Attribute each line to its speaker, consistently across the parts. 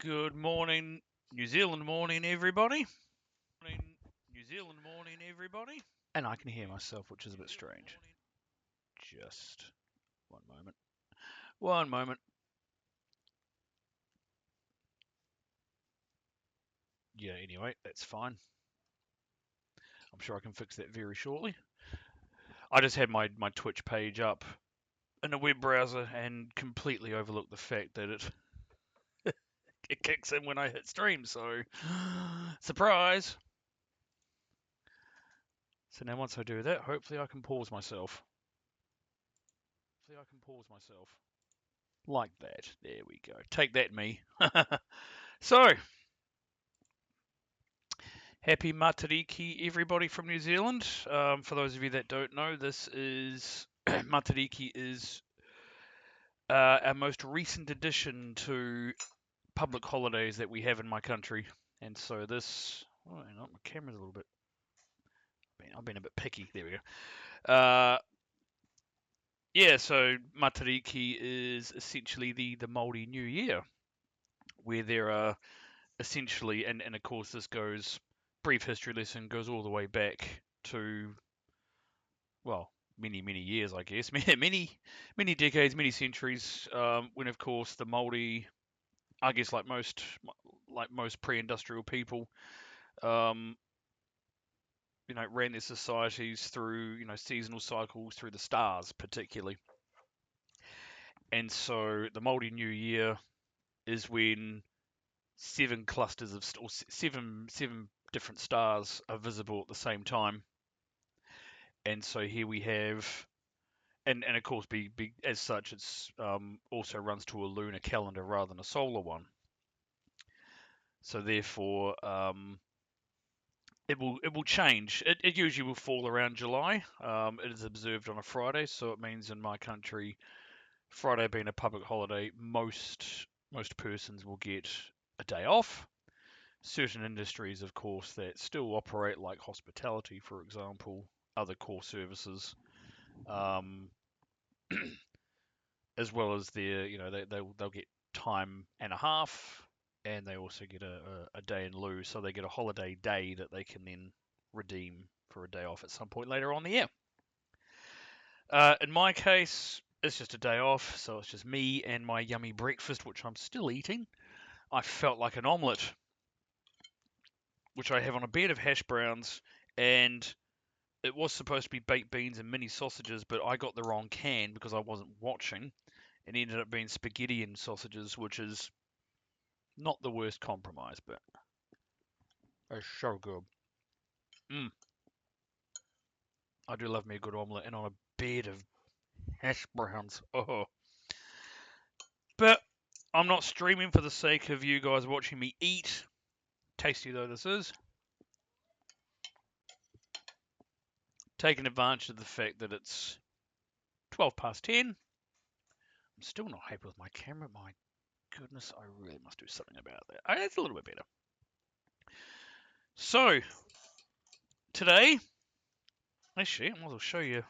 Speaker 1: Good morning, New Zealand morning, everybody. Morning, New Zealand morning, everybody. And I can hear myself, which is a bit strange. Just one moment. One moment. Yeah, anyway, that's fine. I'm sure I can fix that very shortly. I just had my Twitch page up in a web browser and completely overlooked the fact that it kicks in when I hit stream, so surprise. So now once I do that, hopefully I can pause myself. Like that. There we go. Take that, me. So, happy Matariki, everybody from New Zealand. For those of you that don't know, this is Matariki is our most recent addition to public holidays that we have in my country. And so this, oh, hang on, my camera's a little bit. I've been a bit picky. There we go. Yeah, so Matariki is essentially the Māori New Year, where there are essentially, and of course this goes, brief history lesson goes all the way back to, well, many years, I guess, many decades, many centuries, when of course the Māori, I guess like most pre-industrial people, um, ran their societies through seasonal cycles through the stars particularly, and so the Māori New Year is when seven clusters of or seven different stars are visible at the same time. And so here we have, and of course, as such, it's also runs to a lunar calendar rather than a solar one. So therefore, it will change. It usually will fall around July. It is observed on a Friday, so it means in my country, Friday being a public holiday, most persons will get a day off. Certain industries, of course, that still operate, like hospitality, for example, other core services, um, as well as their, they'll get time and a half, and they also get a day in lieu, so they get a holiday day that they can then redeem for a day off at some point later on the year. In my case, it's just a day off, so it's just me and my yummy breakfast, which I'm still eating. I felt like an omelette, which I have on a bed of hash browns, and it was supposed to be baked beans and mini sausages, but I got the wrong can because I wasn't watching. It ended up being spaghetti and sausages, which is not the worst compromise, but it's so good. Mm, I do love me a good omelette and on a bed of hash browns. Oh, but I'm not streaming for the sake of you guys watching me eat. Tasty though this is, taking advantage of the fact that it's 12 past 10. I'm still not happy with my camera. My goodness, I really must do something about that. It's a little bit better. So, today, actually, I might as well show you.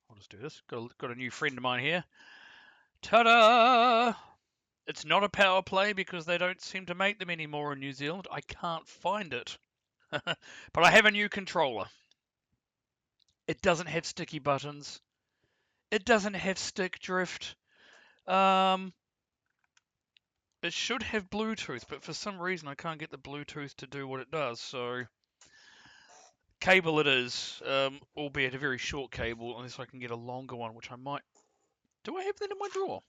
Speaker 1: I'll just do this. Got a new friend of mine here. Ta-da! It's not a power play because they don't seem to make them anymore in New Zealand. I can't find it. But I have a new controller. It doesn't have sticky buttons. It doesn't have stick drift. It should have Bluetooth, but for some reason I can't get the Bluetooth to do what it does. So cable it is, albeit a very short cable, unless I can get a longer one, which I might. Do I have that in my drawer?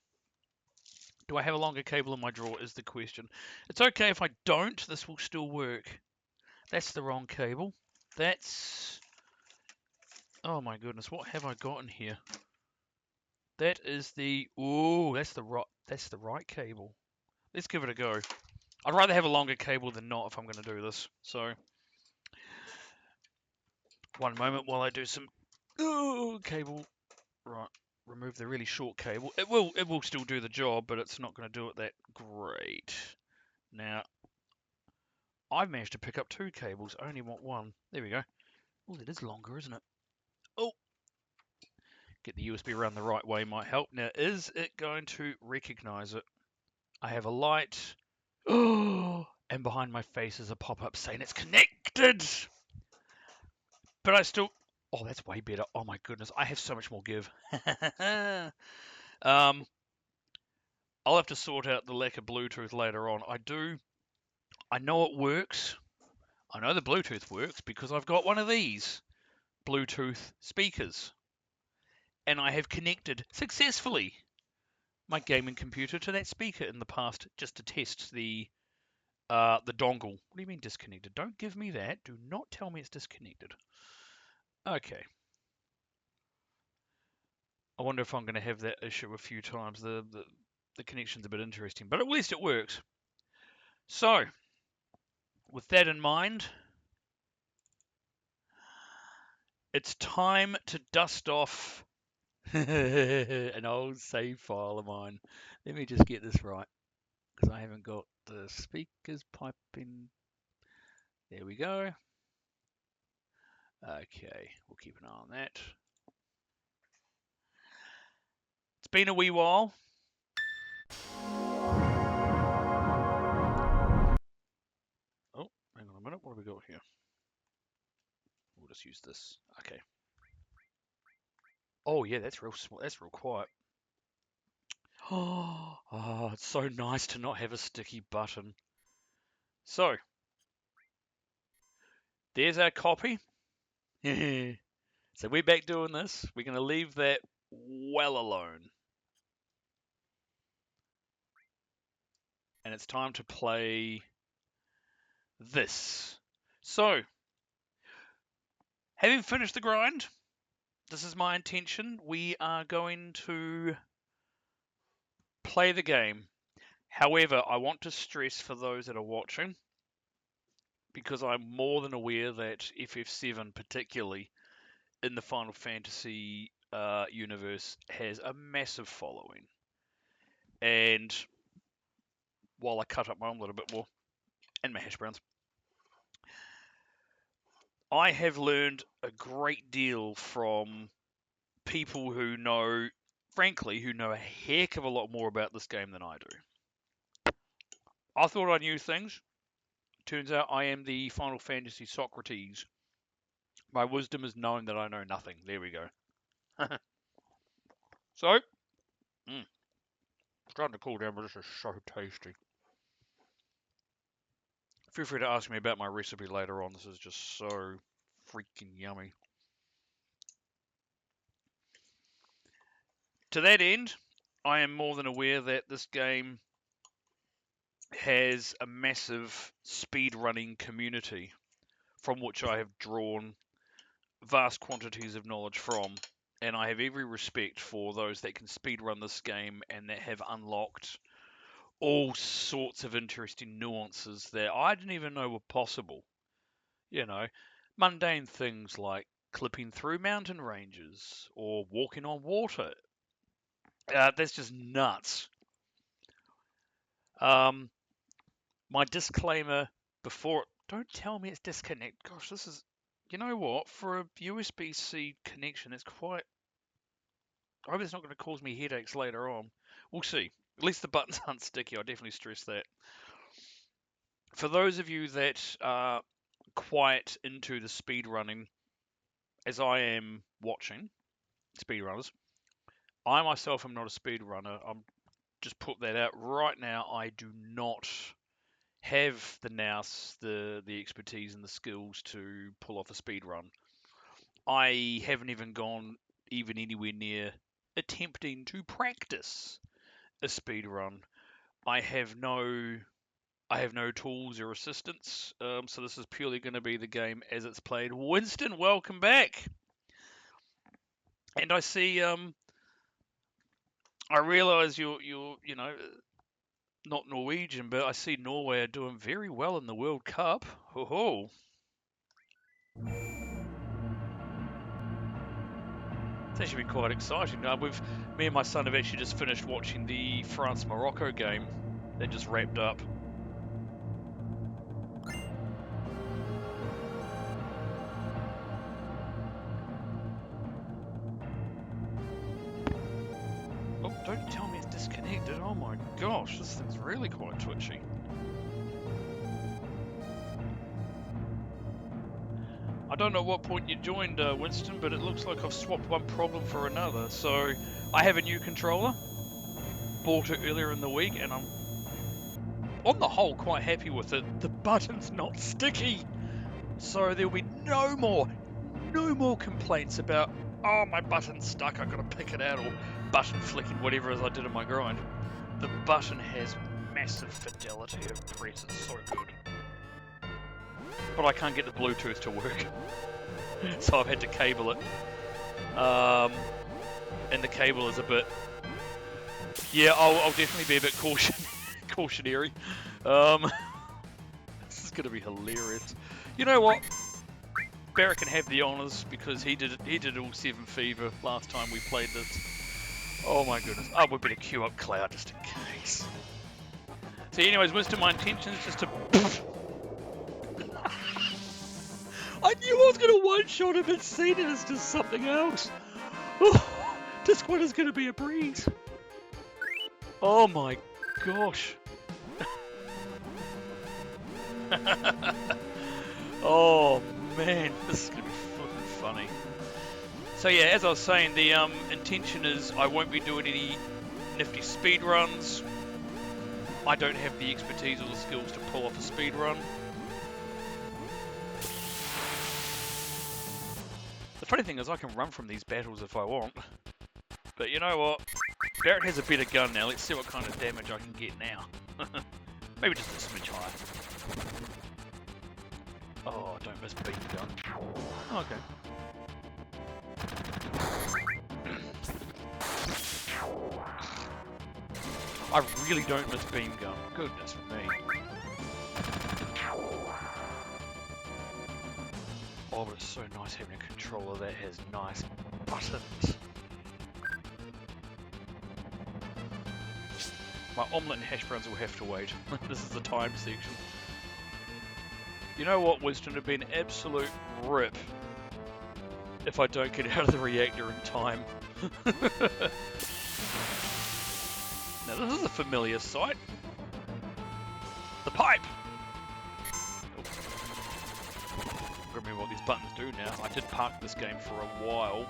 Speaker 1: Do I have a longer cable in my drawer is the question. It's okay if I don't, this will still work. That's the wrong cable. That's... Oh my goodness, what have I got in here? That is the... Ooh, that's the right cable. Let's give it a go. I'd rather have a longer cable than not if I'm going to do this. So, one moment while I do some... Ooh, cable. Right, remove the really short cable. It will still do the job, but it's not going to do it that great. Now, I've managed to pick up two cables. I only want one. There we go. Oh, it is longer, isn't it? Oh, get the USB run the right way might help. Now, is it going to recognize it? I have a light. Oh, and behind my face is a pop-up saying it's connected. But I still. Oh, that's way better. Oh my goodness, I have so much more give. um, I'll have to sort out the lack of Bluetooth later on. I know it works. I know the Bluetooth works because I've got one of these Bluetooth speakers, and I have connected successfully my gaming computer to that speaker in the past just to test the dongle. What do you mean disconnected? Don't give me that. Do not tell me it's disconnected. Okay. I wonder if I'm going to have that issue a few times. The connection's a bit interesting, but at least it works. So, with that in mind, it's time to dust off an old save file of mine. Let me just get this right, because I haven't got the speakers piping. There we go. Okay, we'll keep an eye on that. It's been a wee while. Oh, hang on a minute. What have we got here? We'll just use this. Okay. Oh yeah, that's real. That's real quiet. Oh, it's so nice to not have a sticky button. So, there's our copy. So we're back doing this. We're going to leave that well alone. And it's time to play this. So, having finished the grind, this is my intention. We are going to play the game. However, I want to stress for those that are watching, because I'm more than aware that FF7 particularly in the Final Fantasy universe has a massive following. And while I cut up my omelet a bit more, and my hash browns, I have learned a great deal from people who know, frankly, who know a heck of a lot more about this game than I do. I thought I knew things. Turns out I am the Final Fantasy Socrates. My wisdom is knowing that I know nothing. There we go. So, starting to cool down, but this is so tasty. Feel free to ask me about my recipe later on. This is just so freaking yummy. To that end, I am more than aware that this game has a massive speedrunning community from which I have drawn vast quantities of knowledge from, and I have every respect for those that can speedrun this game and that have unlocked all sorts of interesting nuances that I didn't even know were possible. You know, mundane things like clipping through mountain ranges or walking on water. That's just nuts. My disclaimer before, don't tell me it's disconnect. Gosh, this is, you know what? For a USB-C connection, it's quite. I hope it's not going to cause me headaches later on. We'll see. At least the buttons aren't sticky. I definitely stress that. For those of you that are quite into the speed running, as I am watching speedrunners, I myself am not a speedrunner. I'm just put that out right now. I do not have the nous, the expertise and the skills to pull off a speed run. I haven't even gone even anywhere near attempting to practice a speed run. I have no tools or assistance, so this is purely going to be the game as it's played. Winston, welcome back. And I see, I realise you're not Norwegian, but I see Norway are doing very well in the World Cup. Ho. It's actually been quite exciting. Me and my son have actually just finished watching the France-Morocco game that just wrapped up. Oh, don't tell me it's disconnected. Oh my gosh, this thing's really quite twitchy. I don't know what point you joined, Winston, but it looks like I've swapped one problem for another. So I have a new controller. Bought it earlier in the week, and I'm, on the whole, quite happy with it. The button's not sticky, so there'll be no more complaints about, oh, my button's stuck, I've got to pick it out, or button flicking, whatever as I did in my grind. The button has massive fidelity of press, it's so good. But I can't get the Bluetooth to work, so I've had to cable it. And the cable is a bit... Yeah, I'll definitely be a bit cautionary. This is going to be hilarious. You know what? Barrett can have the honours because he did all 7 Fever last time we played this. Oh my goodness. Oh, we better queue up Cloud just in case. So anyways, Winston, my intention is just to... I knew I was going to one-shot him and seen it as just something else. Oh, this one is going to be a breeze. Oh my gosh. Oh man, this is going to be flippin' funny. So yeah, as I was saying, the intention is I won't be doing any nifty speed runs. I don't have the expertise or the skills to pull off a speed run. The funny thing is I can run from these battles if I want. But you know what? Barrett has a better gun now. Let's see what kind of damage I can get now. Maybe just a smidge higher. Oh, don't miss beam gun. Okay. I really don't miss beam gun. Goodness me. Oh, but it's so nice having a controller that has nice buttons. My omelette and hash browns will have to wait. This is the time section. You know what, Winston? It'd be an absolute rip if I don't get out of the reactor in time. Now this is a familiar sight. The pipe! Oh. Remember what these buttons do now. I did park this game for a while.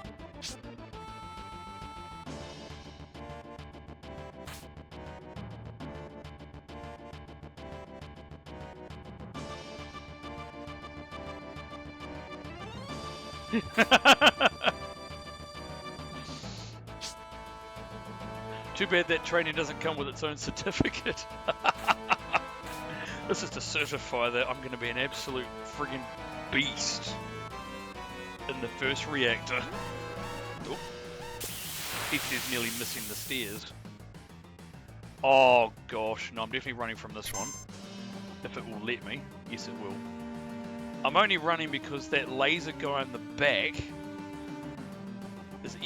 Speaker 1: Too bad that training doesn't come with its own certificate. This is to certify that I'm going to be an absolute friggin' beast in the first reactor. Oh. He's nearly missing the stairs. Oh gosh, no, I'm definitely running from this one. If it will let me. Yes, it will. I'm only running because that laser guy in the back is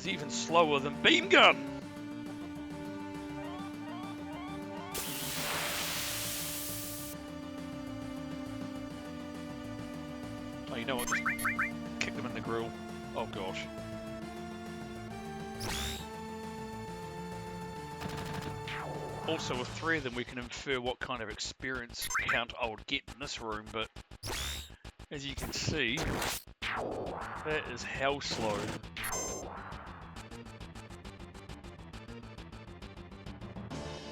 Speaker 1: even slower than beam gun. Oh, you know what? Just kick them in the grill. Oh gosh. Also, with 3 of them, we can infer what kind of experience count I would get in this room, but as you can see, that is hell slow.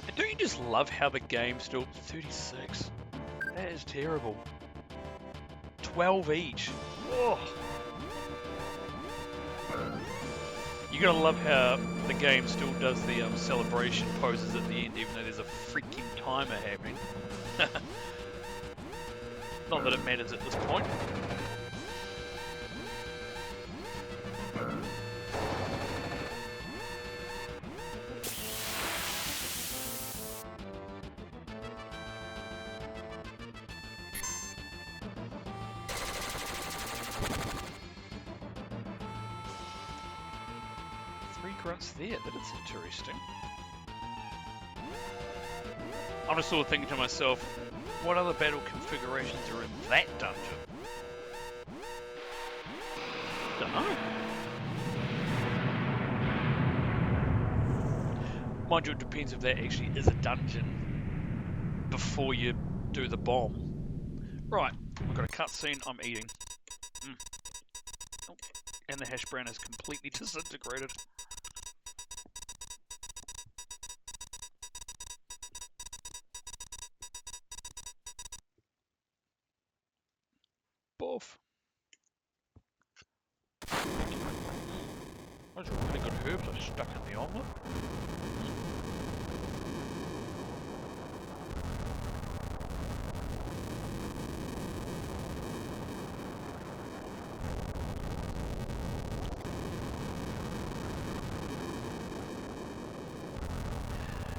Speaker 1: And don't you just love how the game's still 36? That is terrible. 12 each. Oh. You gotta love how the game still does the celebration poses at the end, even though there's a freaking timer happening. Not that it matters at this point. Grunts there, that is interesting. I'm just sort of thinking to myself, what other battle configurations are in that dungeon? Don't know. Mind you, it depends if that actually is a dungeon before you do the bomb. Right, we've got a cutscene, I'm eating. Mm. Oh, and the hash brown is completely disintegrated. Boff. Those are really good herbs I stuck in the omelette.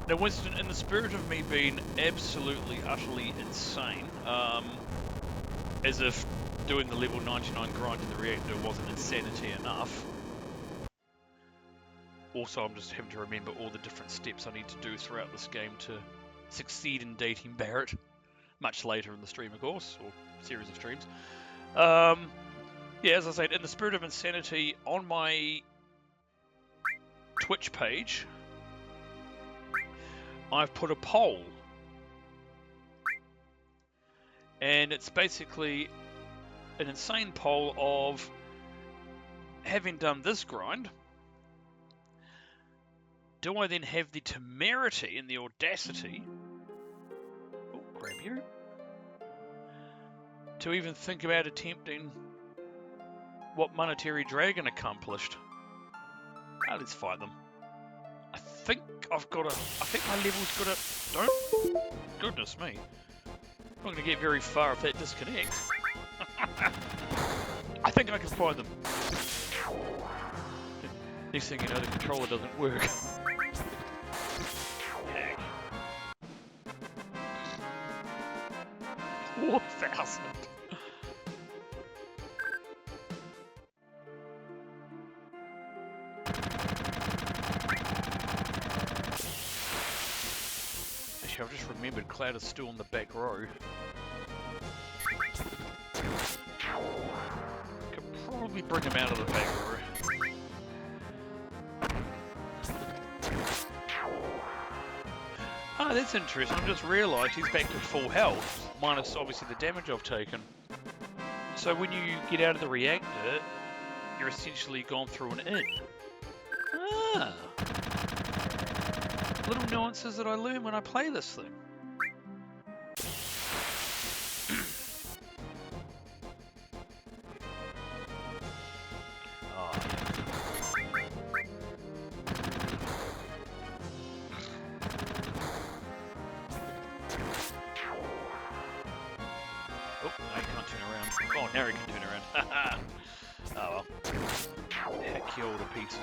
Speaker 1: Now, Winston, in the spirit of me being absolutely, utterly insane, as if doing the level 99 grind in the reactor wasn't insanity enough. Also, I'm just having to remember all the different steps I need to do throughout this game to succeed in dating Barrett, much later in the stream, of course, or series of streams. Yeah, as I said, in the spirit of insanity, on my Twitch page, I've put a poll, and it's basically an insane poll of, having done this grind, do I then have the temerity and the audacity, oh, grab you, to even think about attempting what Monetary Dragon accomplished? Let's fight them. I think my level's got a, don't, goodness me. I'm not going to get very far if that disconnects. I think I can find them. Next thing you know, the controller doesn't work. Heck. 4,000. Actually, I've just remembered Cloud is still in the back row. Could probably bring him out of the back row. Ah, that's interesting. I've just realised he's back to full health, minus obviously the damage I've taken. So when you get out of the reactor, you're essentially gone through an inn. Ah. Little nuances that I learn when I play this thing. Now he can turn around. Oh well. Heck you all to pieces.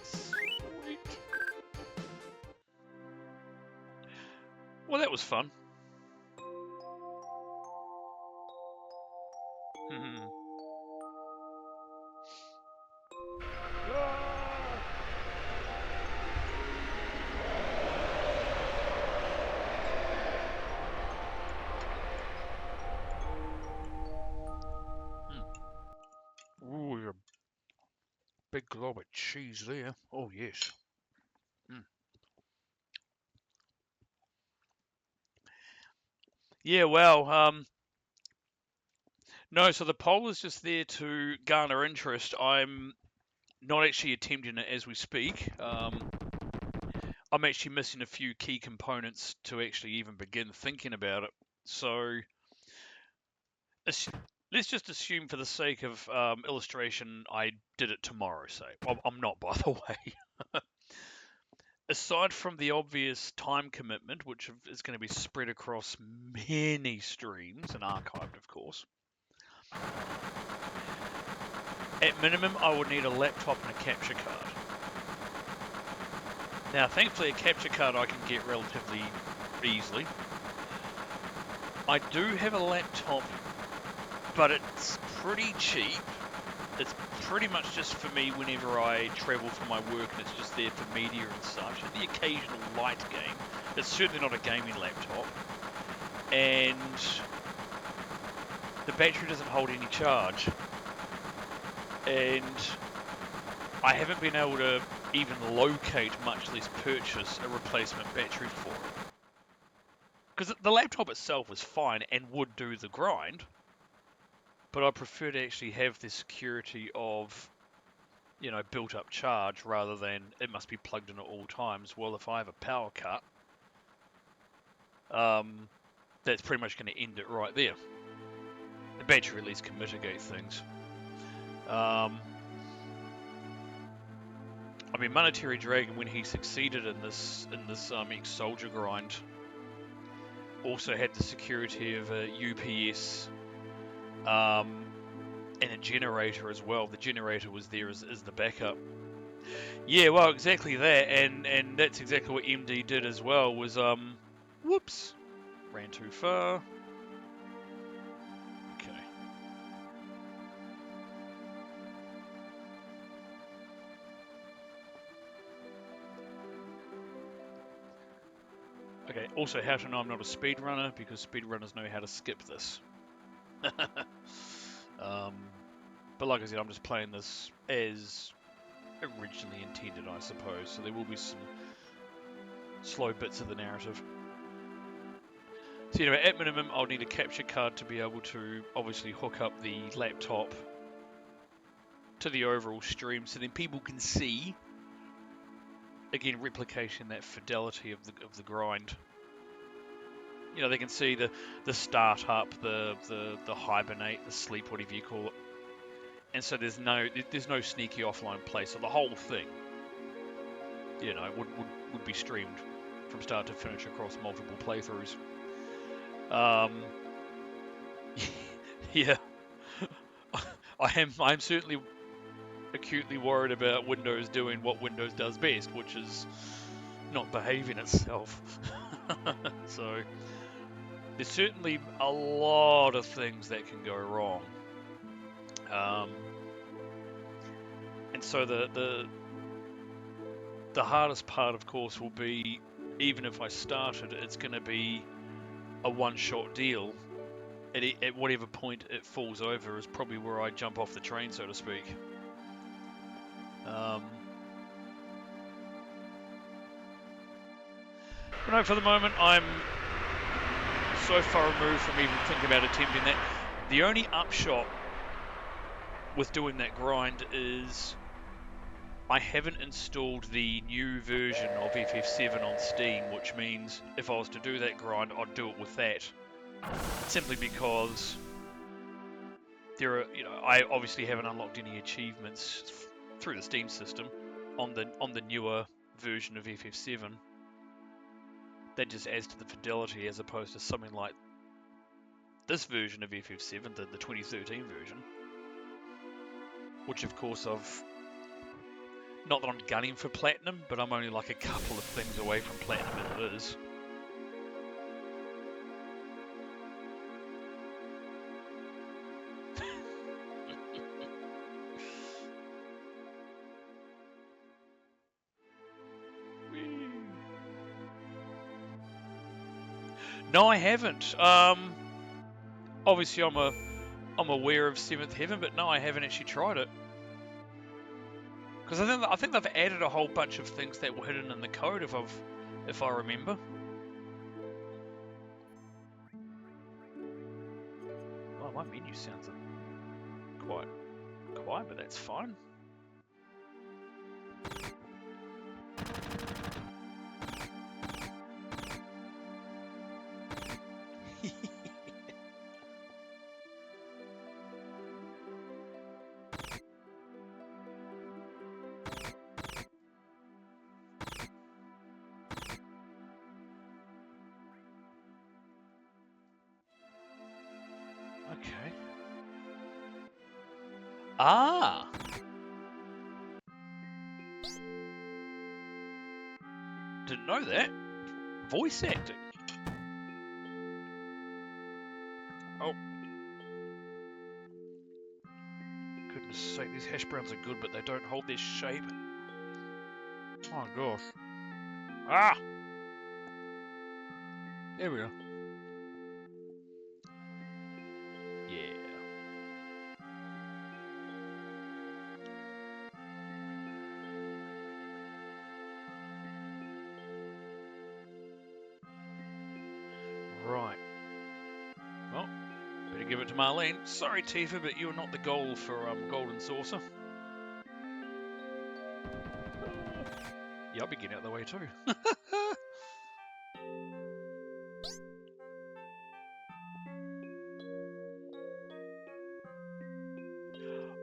Speaker 1: Sweet. Well, that was fun. Ooh, a big glob of cheese there. Oh yes. Yeah, well, no, so the poll is just there to garner interest. I'm not actually attempting it as we speak. I'm actually missing a few key components to actually even begin thinking about it. So let's just assume for the sake of illustration, I did it tomorrow, say. Well, I'm not, by the way. Aside from the obvious time commitment, which is going to be spread across many streams and archived, of course, at minimum, I would need a laptop and a capture card. Now, thankfully, a capture card I can get relatively easily. I do have a laptop, but it's pretty cheap. It's pretty much just for me whenever I travel for my work, and it's just there for media and such, and the occasional light game. It's certainly not a gaming laptop. And the battery doesn't hold any charge. And I haven't been able to even locate, much less purchase, a replacement battery for it. Because the laptop itself is fine and would do the grind, but I prefer to actually have the security of, you know, built up charge rather than it must be plugged in at all times. Well, if I have a power cut, that's pretty much going to end it right there. The battery at least can mitigate things. I mean, Monetary Dragon, when he succeeded in this ex-soldier grind, also had the security of a UPS and a generator as well. The generator was there as the backup. Yeah, well, exactly that, and that's exactly what MD did as well. Was whoops, ran too far. Okay. Okay. Also, how to know I'm not a speedrunner, because speedrunners know how to skip this. But like I said, I'm just playing this as originally intended, I suppose. So there will be some slow bits of the narrative. So anyway, at minimum, I'll need a capture card to be able to obviously hook up the laptop to the overall stream, so then people can see, again, replication, that fidelity of the grind. You know, they can see the start up, the hibernate, the sleep, whatever you call it. And so there's no sneaky offline play. So the whole thing, you know, would be streamed from start to finish across multiple playthroughs. Yeah, I'm certainly acutely worried about Windows doing what Windows does best, which is not behaving itself. So there's certainly a lot of things that can go wrong. And so the hardest part, of course, will be, even if I started, it's going to be a one-shot deal. At whatever point it falls over is probably where I jump off the train, so to speak. But no, for the moment, I'm so far removed from even thinking about attempting that. The only upshot with doing that grind is I haven't installed the new version of FF7 on Steam, which means if I was to do that grind, I'd do it with that. Simply because there are, you know, I obviously haven't unlocked any achievements through the Steam system on the newer version of FF7. That just adds to the fidelity, as opposed to something like this version of FF7, the 2013 version, which of course I've, not that I'm gunning for platinum, but I'm only like a couple of things away from platinum as it is. No, I haven't. Obviously I'm aware of Seventh Heaven, but no, I haven't actually tried it. Because I think they've added a whole bunch of things that were hidden in the code, if I remember. Well, my menu sounds quite quiet, but that's fine. Okay. Ah! Didn't know that. Voice acting. Oh. Goodness sake, these hash browns are good, but they don't hold their shape. Oh gosh. Ah! There we go. Yeah. Right. Well, better give it to Marlene. Sorry, Tifa, but you're not the goal for Golden Saucer. Yeah, I'll be getting out of the way too.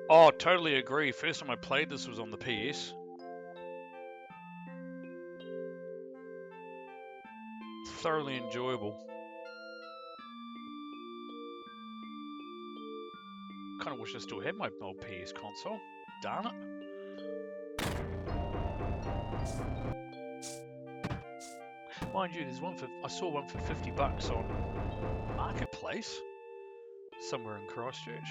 Speaker 1: Oh, totally agree. First time I played this was on the PS. Thoroughly enjoyable. Kind of wish I still had my old PS console. Darn it. Mind you, there's one for I saw one for $50 on Marketplace somewhere in Christchurch.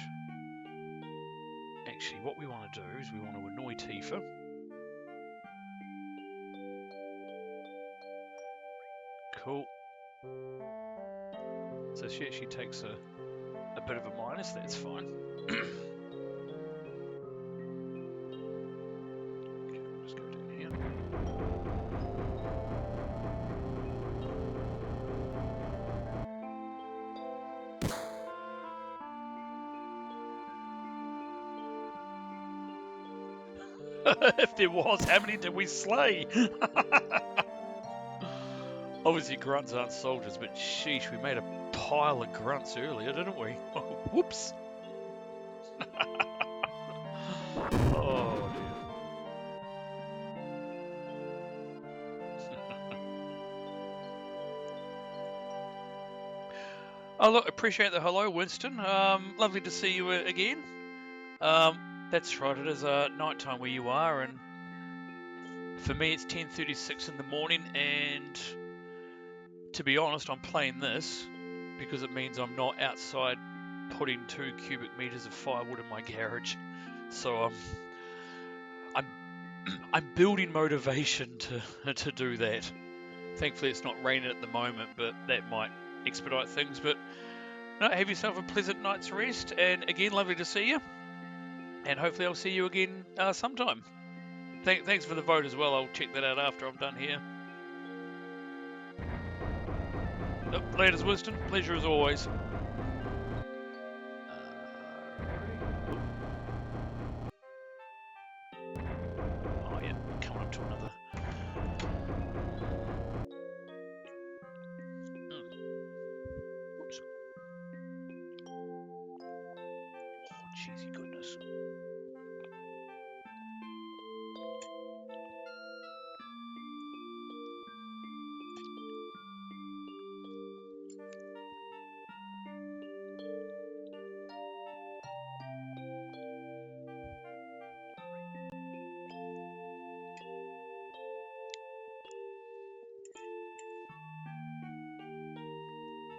Speaker 1: Actually, what we want to do is we want to annoy Tifa. Cool. So she actually takes a bit of a minus, that's fine. Okay, we'll just go down here. If there was, how many did we slay? Obviously, grunts aren't soldiers, but sheesh, we made a pile of grunts earlier, didn't we? Oh, whoops. Oh, dear. Oh, look, appreciate the hello, Winston. Lovely to see you again. That's right, it is night time where you are, and for me it's 10:36 in the morning, and to be honest, I'm playing this because it means I'm not outside putting 2 cubic meters of firewood in my garage. So I'm building motivation to do that. Thankfully, it's not raining at the moment, but that might expedite things. But no, have yourself a pleasant night's rest, and again, lovely to see you. And hopefully, I'll see you again sometime. Thanks for the vote as well. I'll check that out after I'm done here. Later, Winston. Pleasure as always. Oh yeah, coming up to another. Whoops. Oh, cheesy goodness.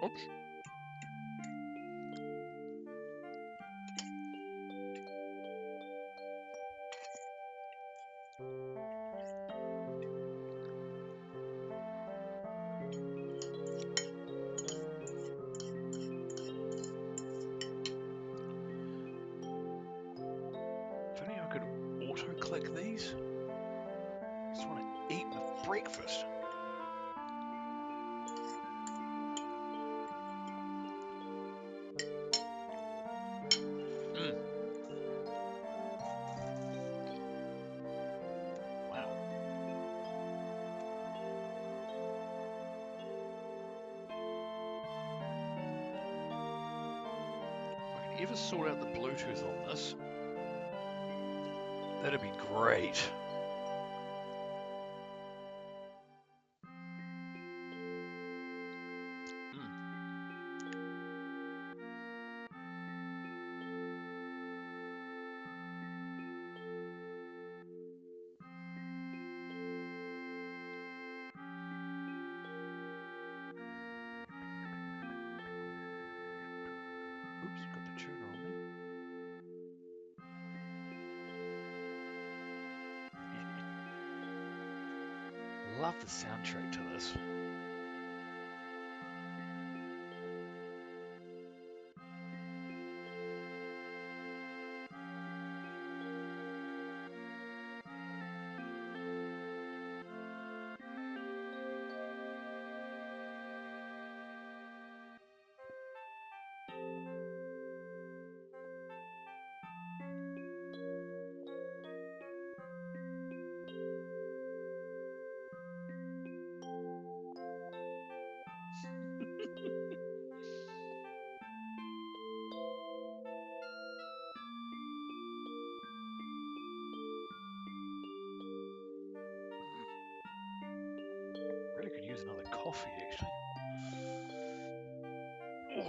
Speaker 1: Oops. If only I could auto-click these. I just want to eat my breakfast. Wow. If I could ever sort out the Bluetooth on this, that'd be great. Oops, got the tuner on me. Love the soundtrack to this. Really could use another coffee, actually. Oh.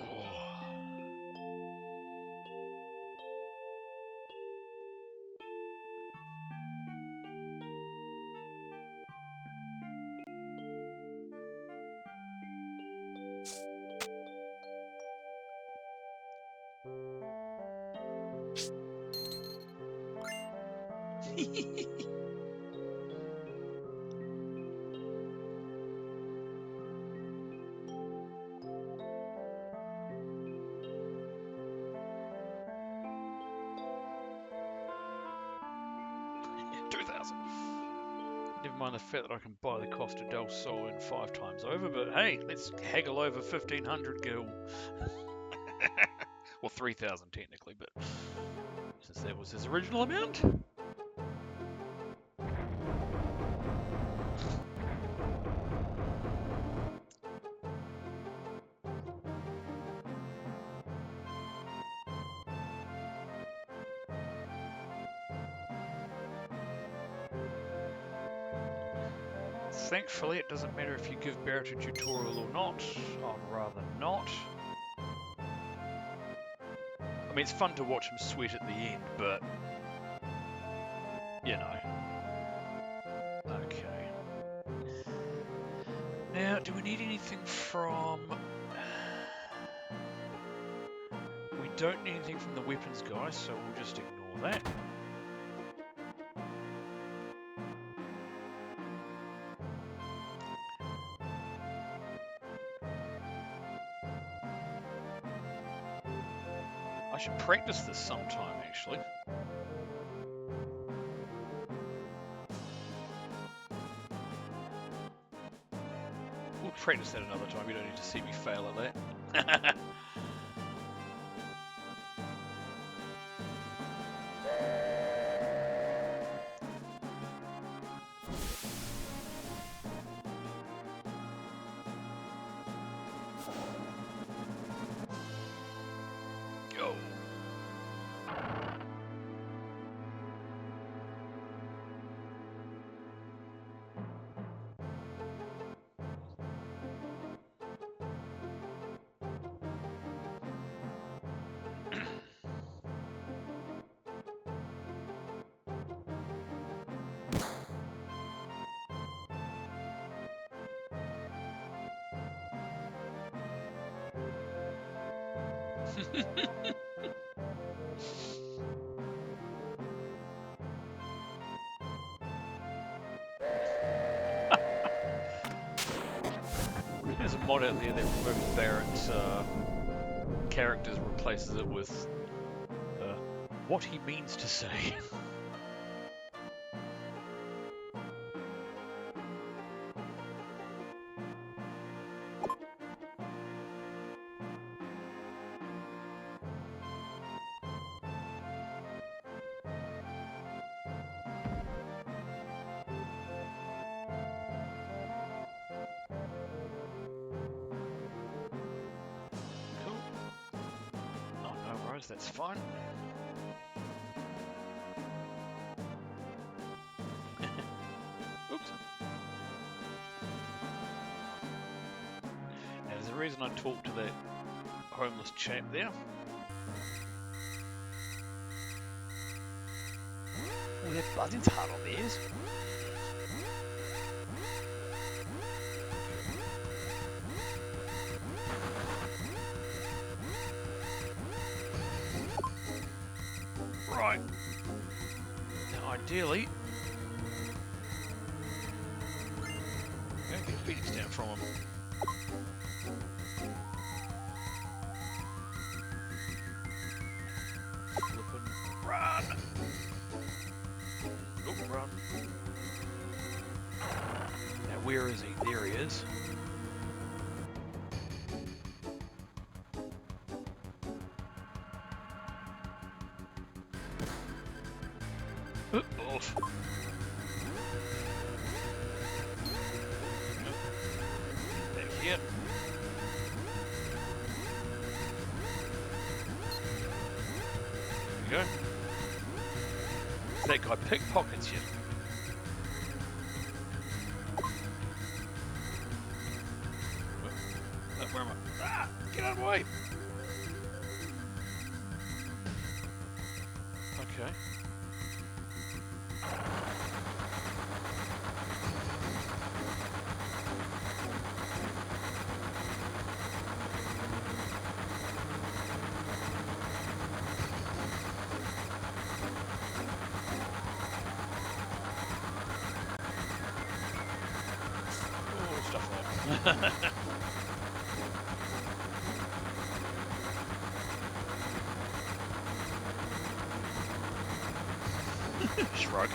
Speaker 1: 2,000. Never mind the fact that I can buy the Costa del Sol in 5 times over, but hey, let's haggle over 1,500 gil. Well, 3,000 technically, but since that was his original amount. Thankfully, it doesn't matter if you give Barrett a tutorial or not. I'd rather not. I mean, it's fun to watch him sweat at the end, but you know. Okay. Now, do we need anything from... We don't need anything from the weapons guy, so we'll just ignore that. I should practice this sometime, actually. We'll practice that another time. You don't need to see me fail at that. Go. There's a mod out there that removes Barrett's characters, replaces it with what he means to say. That's fine. Oops. Now, there's a reason I talked to that homeless chap there. Oh, that buzzing's hard on theirs. Right. Now, ideally, don't get Phoenix down from him. Flip and run. Oh, run. Now, where is he? There he is. Off. Back here. go. That guy pickpockets you. Where am I? Ah! Get out of the way! Okay. Oh, stuff there. Shrug.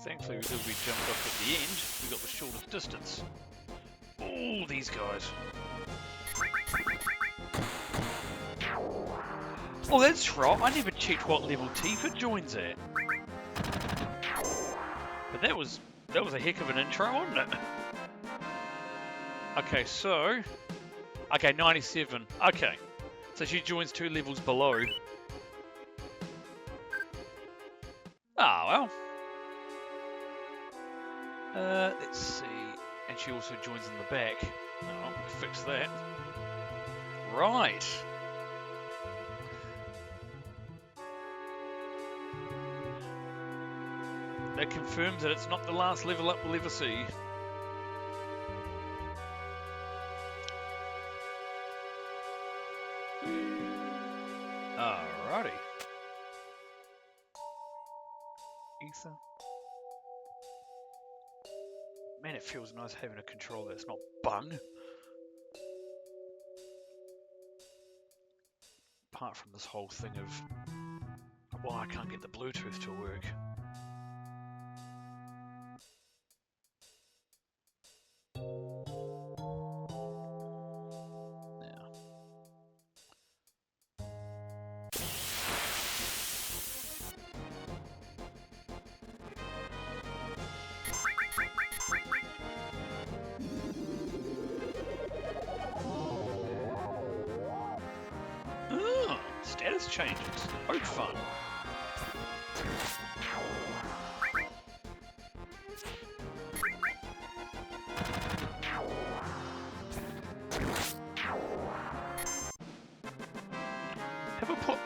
Speaker 1: Thankfully, because we jumped off at the end, we got the shortest distance. All these guys. Oh, that's right. I never checked what level Tifa joins at. But that was a heck of an intro, wasn't it? Okay, so 97. Okay, so she joins 2 levels below. Ah, well. Let's see. And she also joins in the back. Oh, we'll fix that. Right. That confirms that it's not the last level up we'll ever see. Alrighty. Ether. Man, it feels nice having a control that's not bung. Apart from this whole thing of, well, I can't get the Bluetooth to work. Status changes. Oh, fun.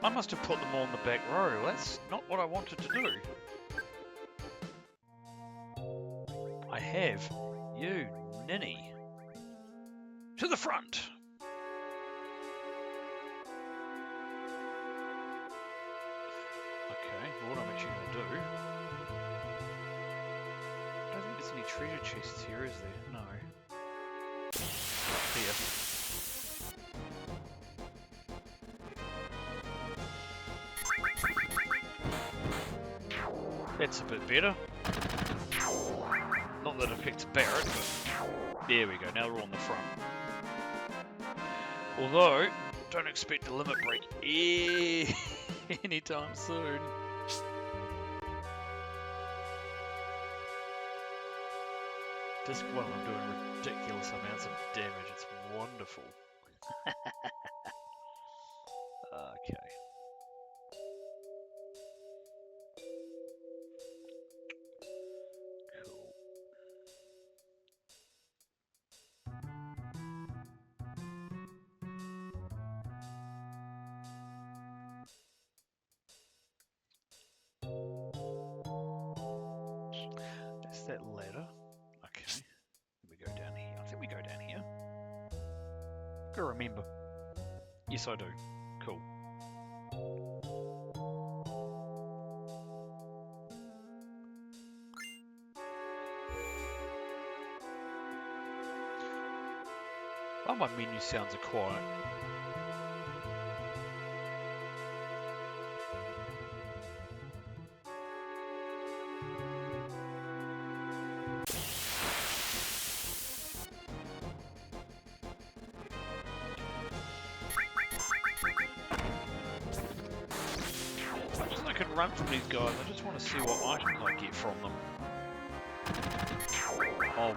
Speaker 1: I must have put them all in the back row. That's not what I wanted to do. I have. You ninny. To the front. Okay, well, what I'm actually going to do... I don't think there's any treasure chests here, is there? No. Here. That's a bit better. Not that it affects Barrett, but there we go, now we're on the front. Although, don't expect a limit break anytime soon. Disc 1, I'm doing ridiculous amounts of damage, it's wonderful. Okay. That ladder. Okay. We go down here. I think we go down here. Gotta remember. Yes, I do. Cool. Oh, my menu sounds are quiet. can run from these guys. I just want to see what items I get from them. Oh, wag.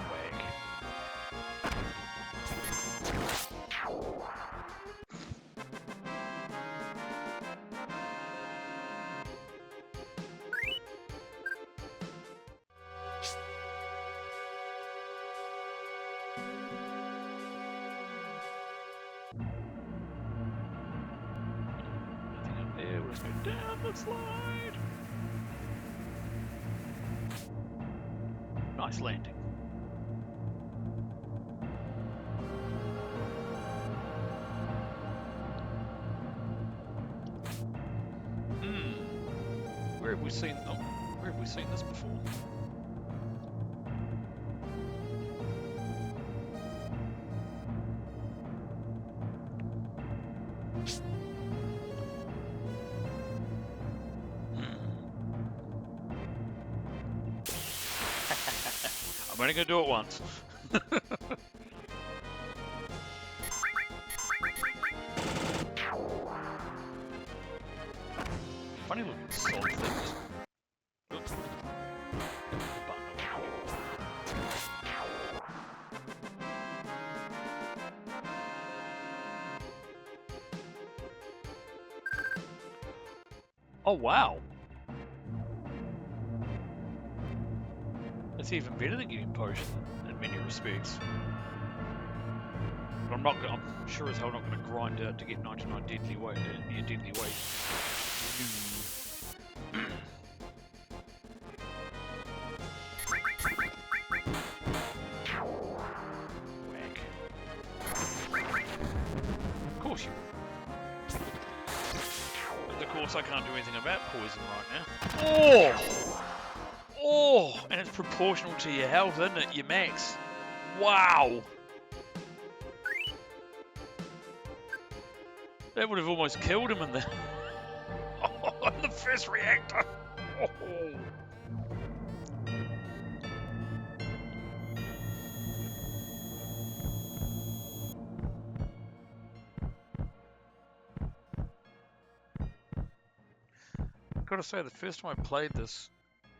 Speaker 1: Nothing up there. Let's go down the slide. Nice landing. Where have we seen? Oh, where have we seen this before? I'm only going to do it once. Funny looking salt things. Oops. Oh wow! That's even better than getting potion in many respects. But I'm sure as hell not going to grind out to get 99 deadly weight, near deadly weight. Whack. Of course you will. But of course I can't do anything about poison right now. Oh! Oh! And it's proportional to your health, isn't it? Your max. Wow! That would have almost killed him in the... Oh, in the first reactor! Oh. Gotta say, the first time I played this,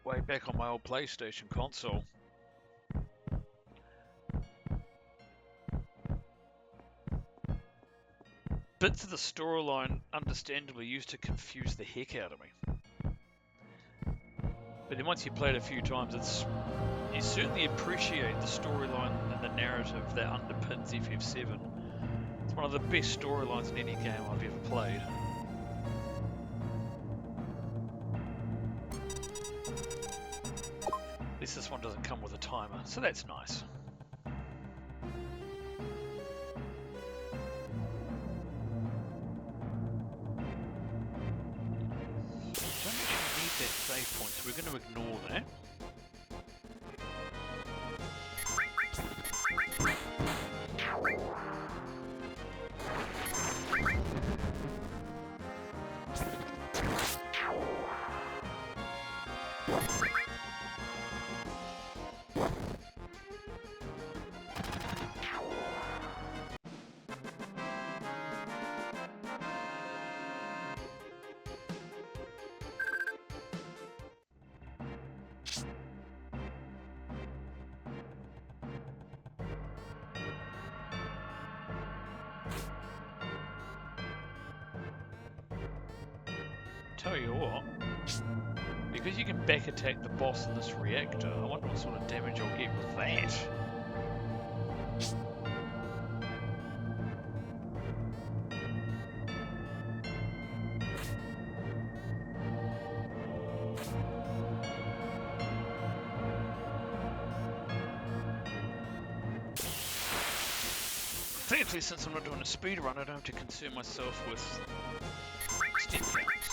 Speaker 1: way back on my old PlayStation console, bits of the storyline understandably used to confuse the heck out of me. But then once you play it a few times, you certainly appreciate the storyline and the narrative that underpins FF7. It's one of the best storylines in any game I've ever played. At least this one doesn't come with a timer, so that's nice. That save point, so we're going to ignore that. Tell you what, because you can back attack the boss in this reactor, I wonder what sort of damage I'll get with that. Thankfully, since I'm not doing a speed run, I don't have to concern myself with step counts.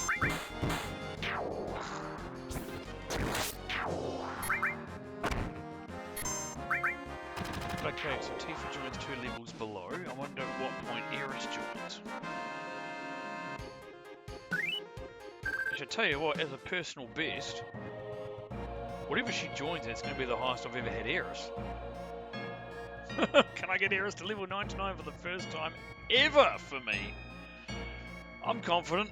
Speaker 1: Okay, so Tifa joins 2 levels below. I wonder at what point Eris joins. I should tell you what, as a personal best, whatever she joins, it's going to be the highest I've ever had Eris. Can I get Eris to level 99 for the first time ever for me? I'm confident.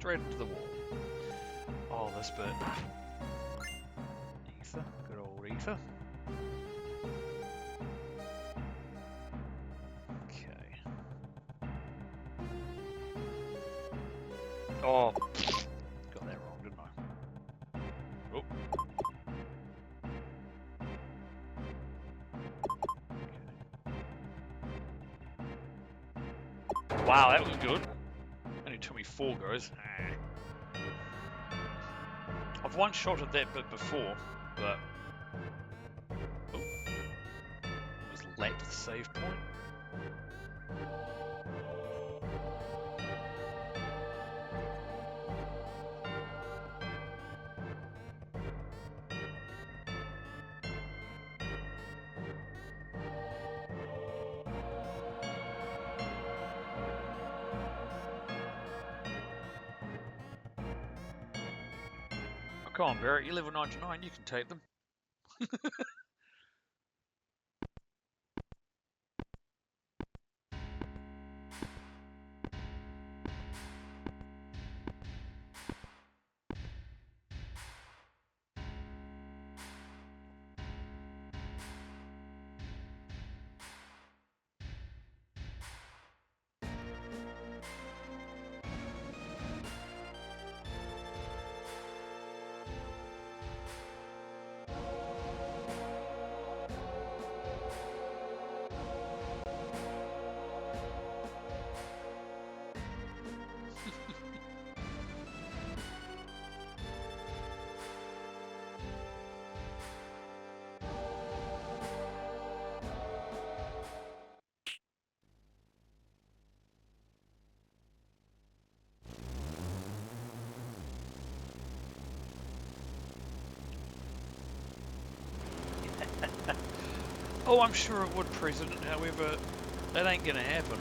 Speaker 1: straight into the wall. Oh, this bit. Ether, good old ether. Okay. Oh, got that wrong, didn't I? Oh. Okay. Wow, that was good. Only took me 4 goes. I've one-shotted that bit before, but oh, it was late to the save point. Oh, come on, Barrett, you're level 99, you can take them. Oh, I'm sure it would, President, however, that ain't gonna happen.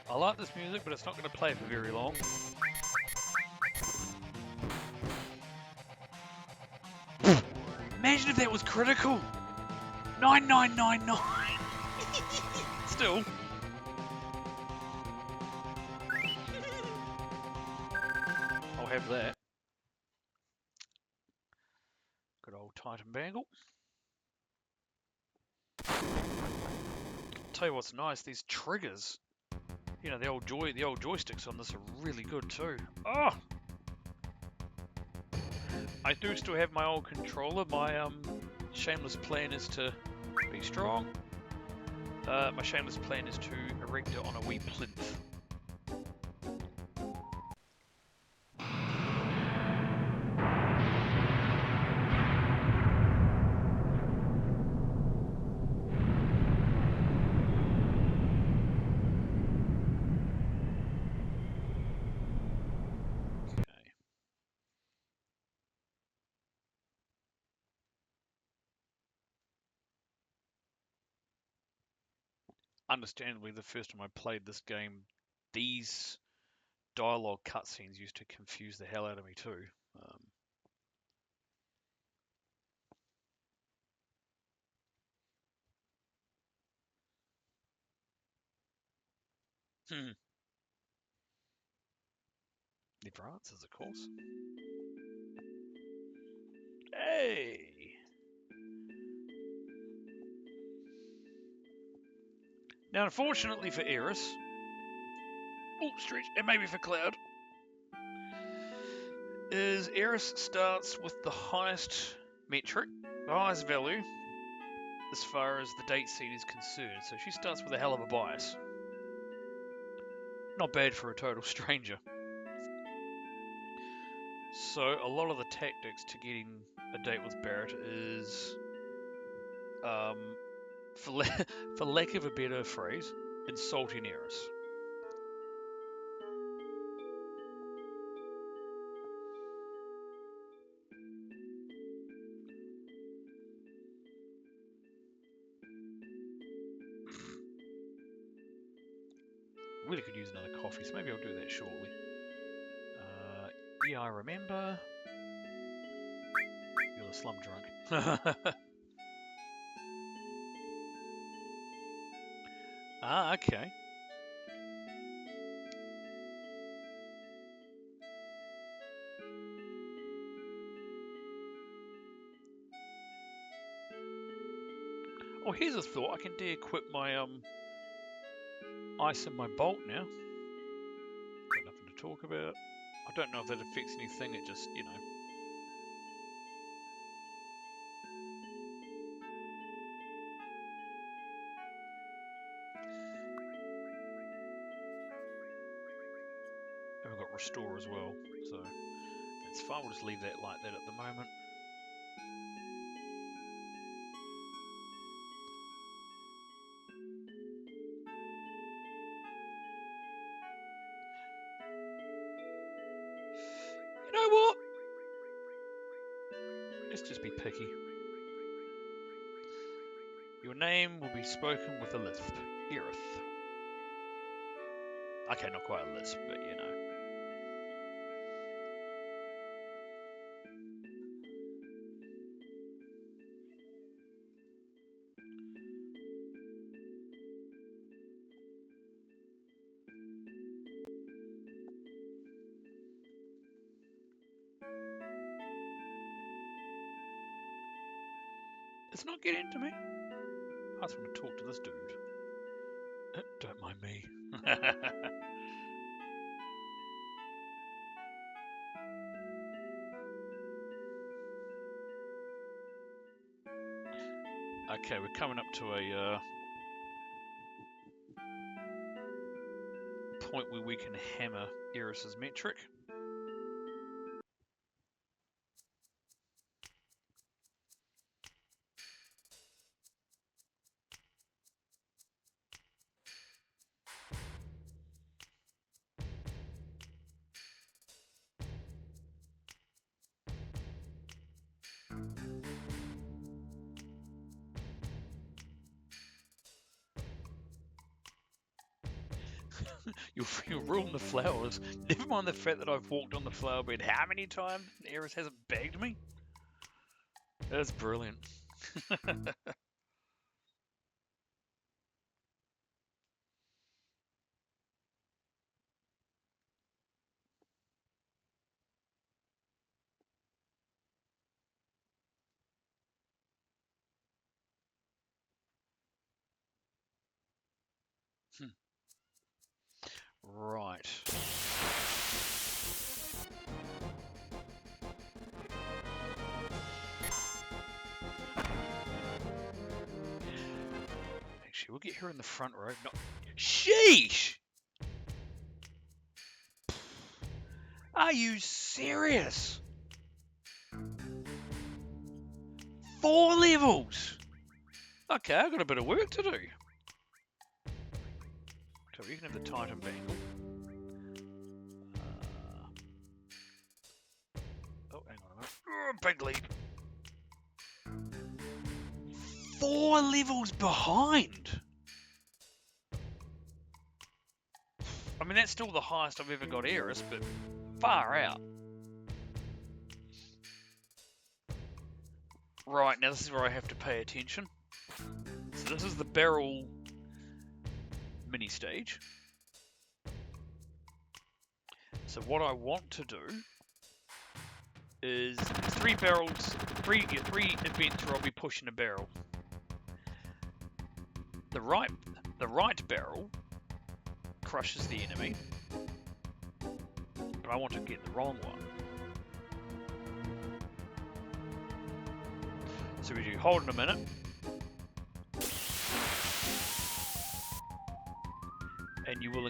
Speaker 1: I like this music, but it's not gonna play for very long. Imagine if that was critical! 9999! Still. I'll have that. Good old Titan Bangle. Tell you what's nice, these triggers. You know, the old joysticks on this are really good too. Oh! I do still have my old controller. My shameless plan is to be strong. My shameless plan is to erect it on a wee plinth. Understandably, the first time I played this game, these dialogue cutscenes used to confuse the hell out of me too. Advances, of course. Hey! Now, unfortunately for Eris, oh, stretch, and maybe for Cloud, is Eris starts with the highest metric, the highest value, as far as the date scene is concerned. So she starts with a hell of a bias. Not bad for a total stranger. So a lot of the tactics to getting a date with Barrett is, for lack of a better phrase, insulting Eris. really could use another coffee, so maybe I'll do that shortly. Yeah, I remember. You're a slum drunk. Ah, okay. Oh, here's a thought. I can de-equip my ice and my bolt now. Got nothing to talk about. I don't know if that affects anything. It just, you know. And we've got restore as well, so that's fine. We'll just leave that like that at the moment. You know what? Let's just be picky. Your name will be spoken with a lisp. Aerith. Okay, not quite a lisp, but you know. It's not getting to me. I just want to talk to this dude. Don't mind me. Okay, we're coming up to a point where we can hammer Aeris's metric. You'll ruin the flowers. Never mind the fact that I've walked on the flower bed how many times Aeris hasn't bagged me? That's brilliant. Right. Actually, we'll get her in the front row. No. Sheesh! Are you serious? 4 levels! Okay, I've got a bit of work to do. So you can have the Titan bangle. Oh, hang on a minute. Oh, big lead. 4 levels behind! I mean, that's still the highest I've ever got Aeris, but far out. Right, now this is where I have to pay attention. So this is the barrel mini stage. So what I want to do is 3 barrels, 3 events where I'll be pushing a barrel. The right barrel crushes the enemy, but I want to get the wrong one. So we do hold in a minute. And you will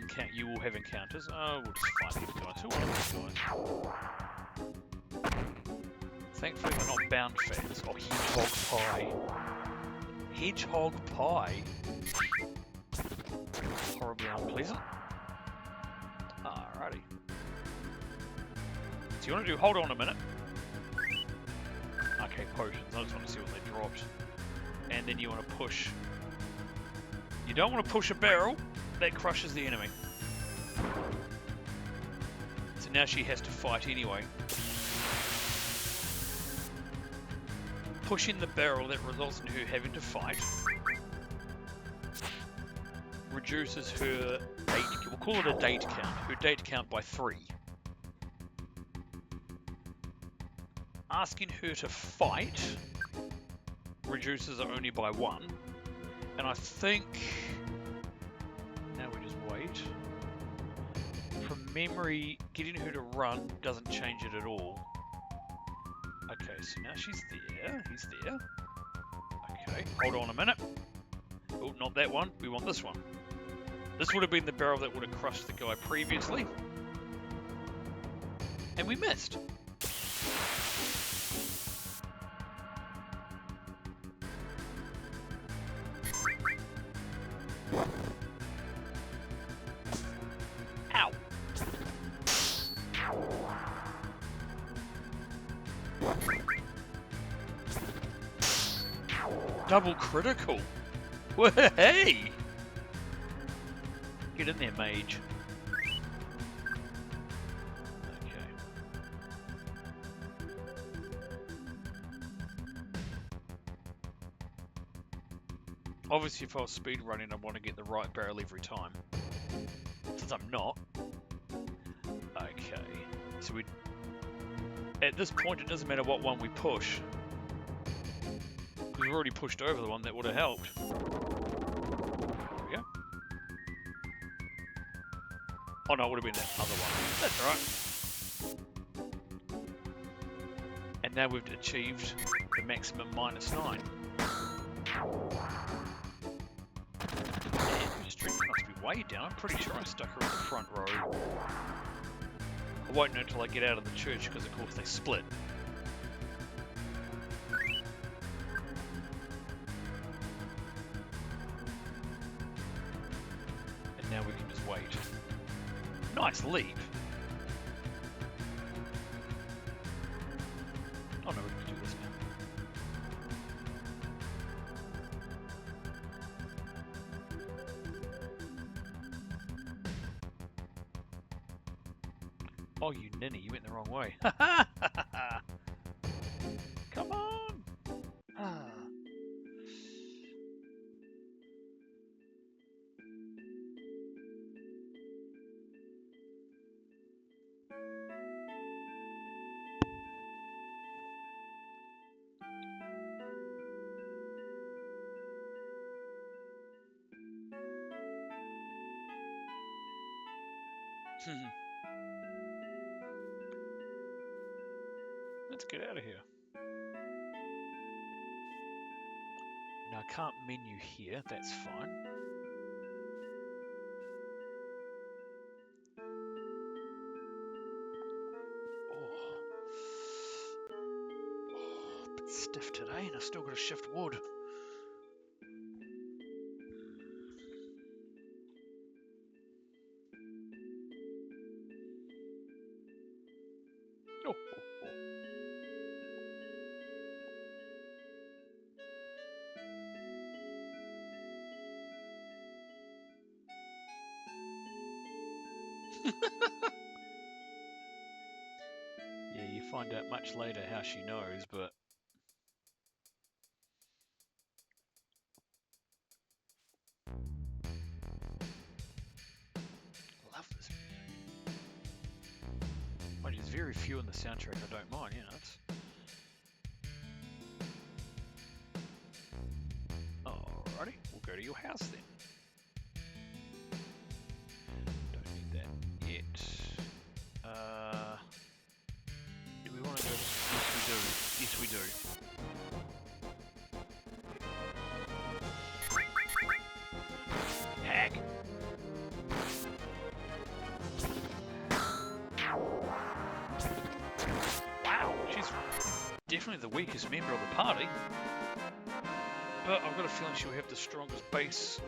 Speaker 1: have encounters. Oh, we'll just find these guys. Who are these guys? Thankfully they're not bound fans. Oh, hedgehog pie. Hedgehog pie. Horribly unpleasant. Alrighty. So you want to do hold on a minute. Okay, potions. I just want to see what they dropped. And then you want to push. You don't want to push a barrel. That crushes the enemy. So now she has to fight anyway. Pushing the barrel that results in her having to fight reduces her date, we'll call it a date count, her date count by 3. Asking her to fight reduces it only by 1. And I think, now we just wait. From memory, getting her to run doesn't change it at all. Okay, so now she's there, he's there. Okay, hold on a minute. Oh, not that one, we want this one. This would have been the barrel that would have crushed the guy previously. And we missed. Ow. Double critical. Hey! Get in there, mage. Okay. Obviously, if I was speed running, I want to get the right barrel every time. Since I'm not. Okay. So we. At this point, it doesn't matter what one we push. We've already pushed over the one that would have helped. There we go. Oh no, it would have been that other one. That's alright. And now we've achieved the maximum -9. And the strength must be way down. I'm pretty sure I stuck her in the front row. I won't know until I get out of the church because of course they split. Now we can just wait. Nice leap. Oh no, we can do this now. Oh, you ninny, you went the wrong way. Come on! Ah. Let's get out of here. Now I can't menu here, that's fine. Oh, a bit stiff today and I've still got to shift wood. Oh. Yeah, you find out much later how she knows, but... I love this music. Well, there's very few in the soundtrack I don't mind, you know, it's... Alrighty, we'll go to your house then. Don't need that yet. Do we want to go? Yes, we do. Yes, we do. Hack. Wow, she's definitely the weakest member of the party. But I've got a feeling she'll have the strongest base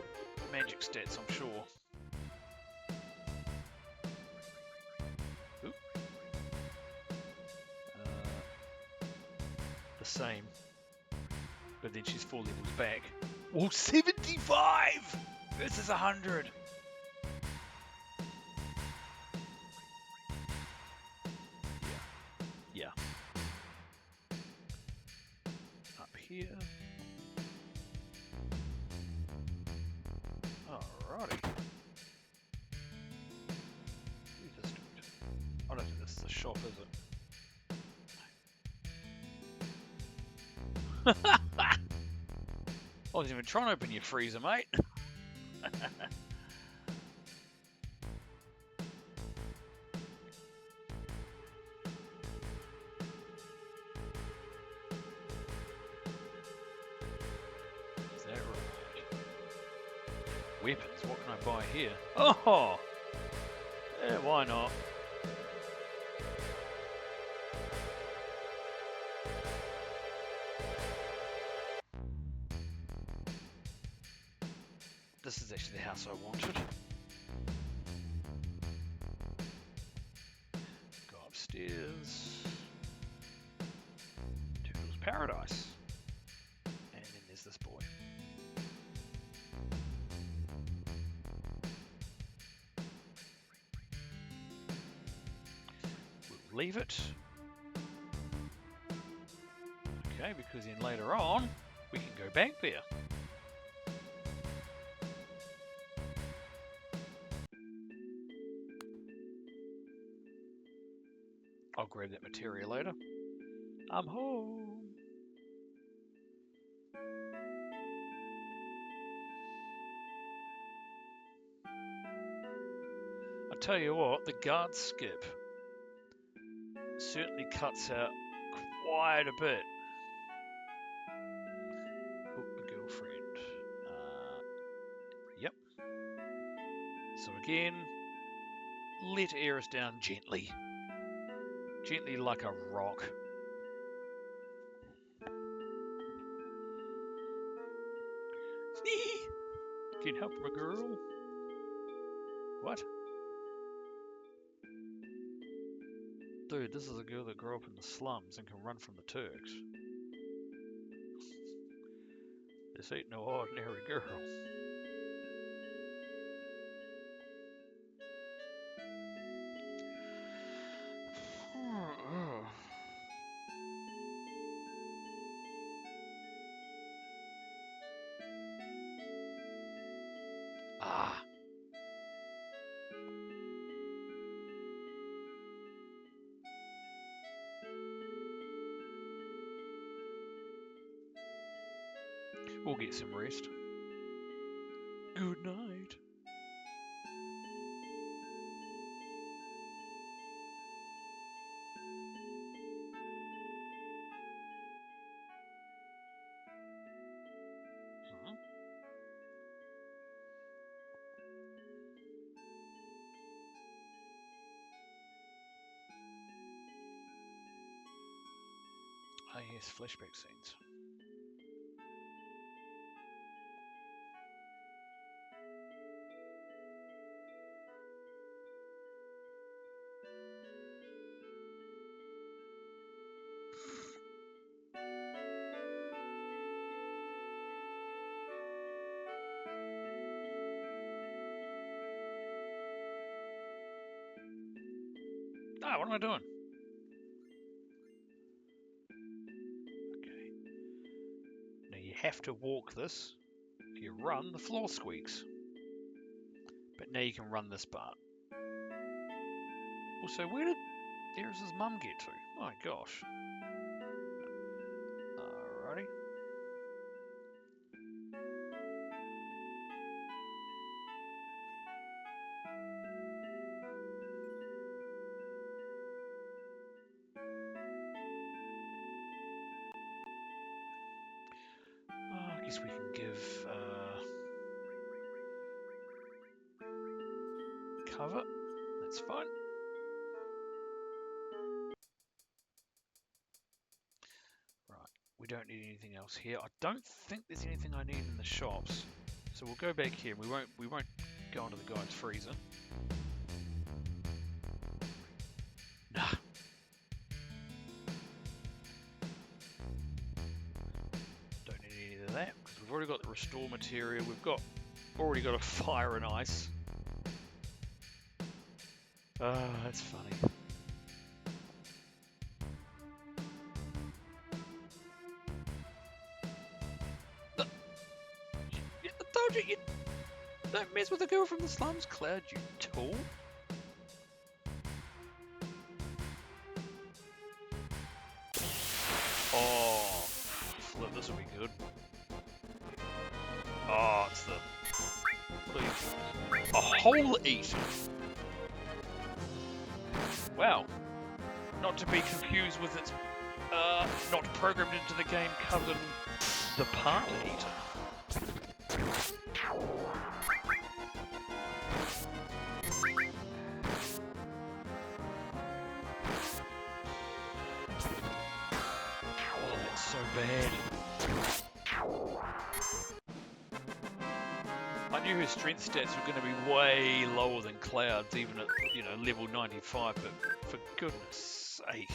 Speaker 1: magic stats, I'm sure. Oop. The same. But then she's 4 levels back. Well, 75 versus 100. here. Alrighty. Who's this dude? I don't think this is a shop, is it? I wasn't even trying to open your freezer, mate. Is that right? Weapons, what can I buy here? Oh! Yeah, why not? This is actually the house I wanted. Go upstairs. Turtle's Paradise. And then there's this boy. We'll leave it. Okay, because then later on, we can go back there. I'll grab that material later. I'm home. I tell you what, the guard skip certainly cuts out quite a bit. Book a girlfriend. Yep. So again, let Eris down gently. Gently like a rock. Can't help my girl. What? Dude, this is a girl that grew up in the slums and can run from the Turks. This ain't no ordinary girl. Ah. We'll get some rest. Good night. Ah, yes, flashback scenes. Ah, what am I doing? Okay. Now you have to walk this. If you run, the floor squeaks. But now you can run this part. Also, where did Eris's mum get to? My gosh. Alrighty. I guess we can give cover. That's fine. Right. We don't need anything else here. I don't think there's anything I need in the shops. So we'll go back here. We won't go into the guy's freezer. Nah. Don't need any of that because we've already got the restore material. We've already got a fire and ice. Ah, that's funny. told you, you don't mess with the girl from the slums, Cloud, you tool. Oh, flip, this will be good. Oh, it's the... What are you... A whole eat! Wow. Not to be confused with its, not programmed into the game cousin, the part eater. Oh, that's so bad. I knew her strength stats were going to be way lower than Cloud's, even at, you know, level 95, but for goodness sake.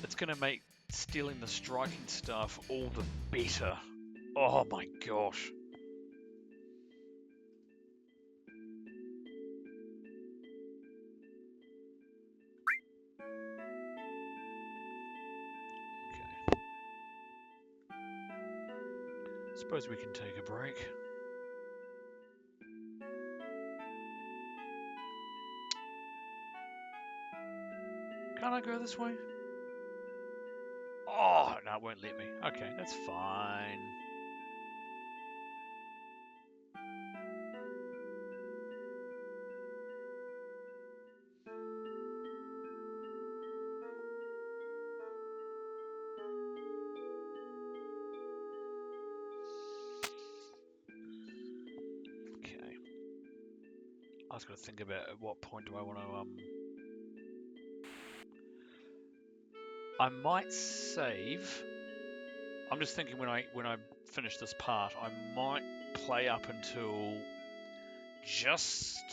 Speaker 1: It's going to make stealing the striking stuff all the better. Oh my gosh. Suppose we can take a break. Can't I go this way? Oh, no, it won't let me. Okay, that's fine. Okay. I was going to think about at what point do I want to, I might save. I'm just thinking when I finish this part, I might play up until just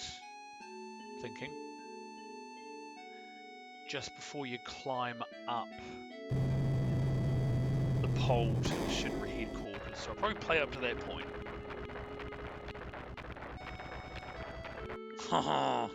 Speaker 1: before you climb up the pole to the Shinra headquarters. So I'll probably play up to that point. Haha.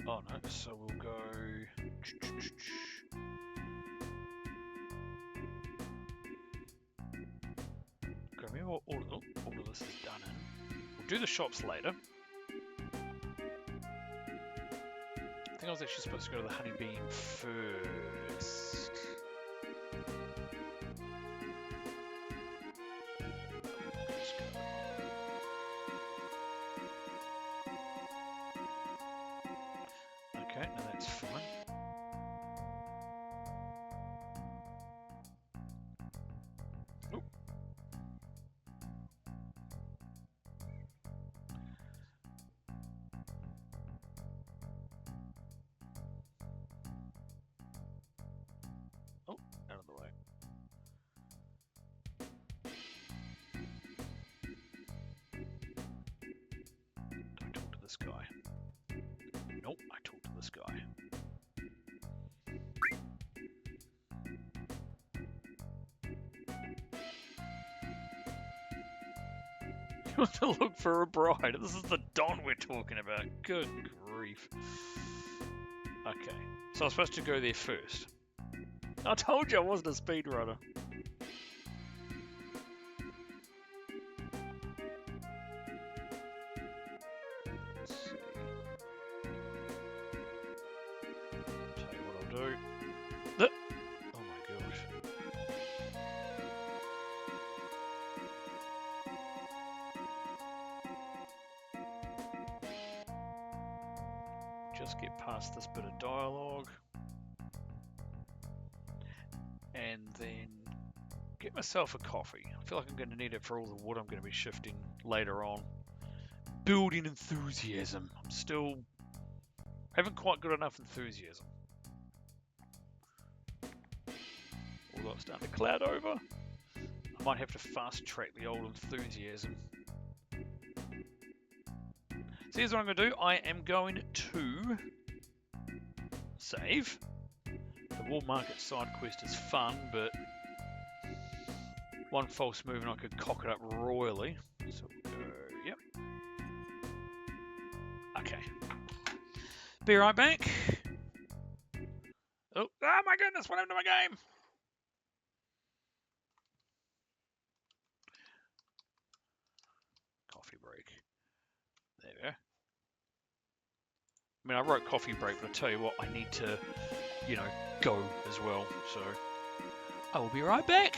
Speaker 1: Oh no, so we'll go... Remember what all of this is done in. We'll do the shops later. I think I was actually supposed to go to the honey bean first. Okay, now that's fine. Oop. Oh, out of the way. Don't talk to this guy. Nope, I talk to this guy. You want to look for a bride. This is the Don we're talking about. Good grief. Okay, so I'm supposed to go there first. I told you I wasn't a speedrunner. Let's see. Tell you what I'll do. Oh my gosh. Just get past this bit of dialogue. And then get myself a coffee. I feel like I'm going to need it for all the wood I'm going to be shifting later on. Building enthusiasm. I'm still... haven't quite got enough enthusiasm. Although it's starting to cloud over. I might have to fast track the old enthusiasm. So here's what I'm going to do. I am going to save. The Wall Market side quest is fun, but one false move and I could cock it up royally. So we'll go, yep. Okay. Be right back. Oh my goodness, what happened to my game? Coffee break. There we go. I mean, I wrote coffee break, but I tell you what, I need to, go as well. So I will be right back.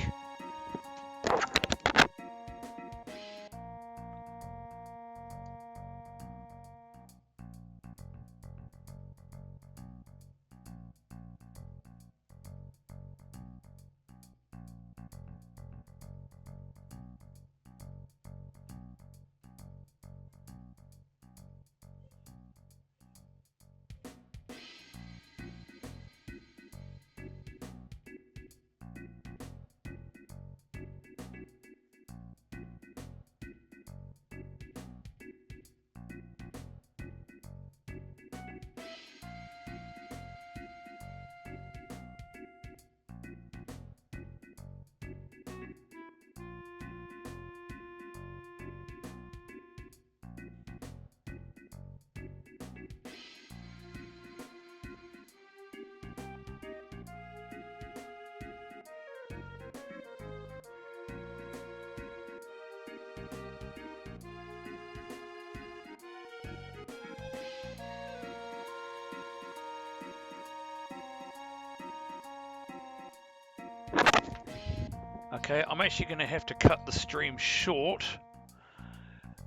Speaker 1: Okay, I'm actually going to have to cut the stream short.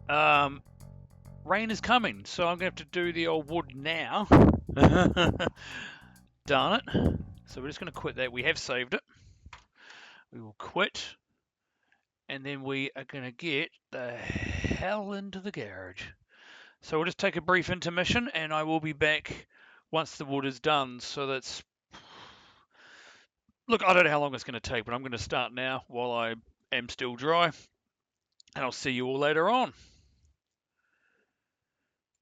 Speaker 1: Rain is coming, so I'm going to have to do the old wood now. Darn it. So we're just going to quit that. We have saved it. We will quit. And then we are going to get the hell into the garage. So we'll just take a brief intermission, and I will be back once the wood is done. So that's... Look, I don't know how long it's going to take, but I'm going to start now while I am still dry. And I'll see you all later on.